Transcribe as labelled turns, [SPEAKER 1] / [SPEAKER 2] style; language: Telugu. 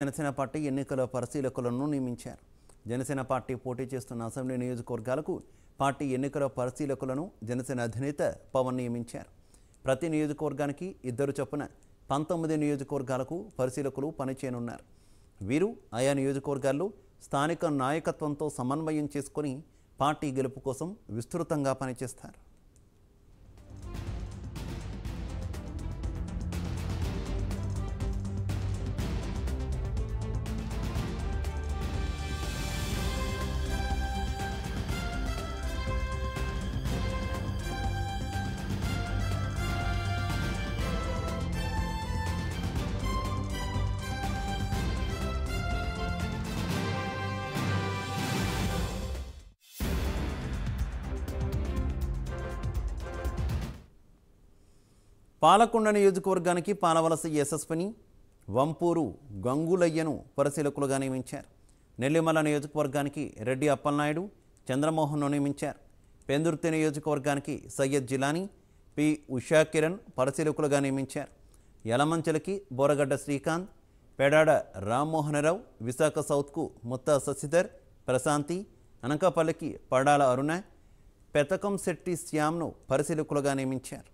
[SPEAKER 1] జనసేన పార్టీ ఎన్నికల పరిశీలకులను నియమించారు. జనసేన పార్టీ పోటీ చేస్తున్న అసెంబ్లీ నియోజకవర్గాలకు పార్టీ ఎన్నికల పరిశీలకులను జనసేన అధినేత పవన్ నియమించారు. ప్రతి నియోజకవర్గానికి 2 చొప్పున 19 నియోజకవర్గాలకు పరిశీలకులు పనిచేయనున్నారు. వీరు ఆయా నియోజకవర్గాల్లో స్థానిక నాయకత్వంతో సమన్వయం చేసుకుని పార్టీ గెలుపు కోసం విస్తృతంగా పనిచేస్తారు. పాలకొండ నియోజకవర్గానికి పాలవలస యశస్విని, వంపూరు గంగులయ్యను పరిశీలకులుగా నియమించారు. నెల్లిమల నియోజకవర్గానికి రెడ్డి అప్పలనాయుడు, చంద్రమోహన్ను నియమించారు. పెందుర్తి నియోజకవర్గానికి సయ్యద్ జిలానీ, పి ఉషాకిరణ్ పరిశీలకులుగా నియమించారు. యలమంచలకి బోరగడ్డ శ్రీకాంత్, పెడాడ రామ్మోహనరావు, విశాఖ సౌత్కు ముత్తా శశిధర్, ప్రశాంతి, అనకాపల్లికి పడాల అరుణ, పెతకంశెట్టి శ్యామ్ను పరిశీలకులుగా నియమించారు.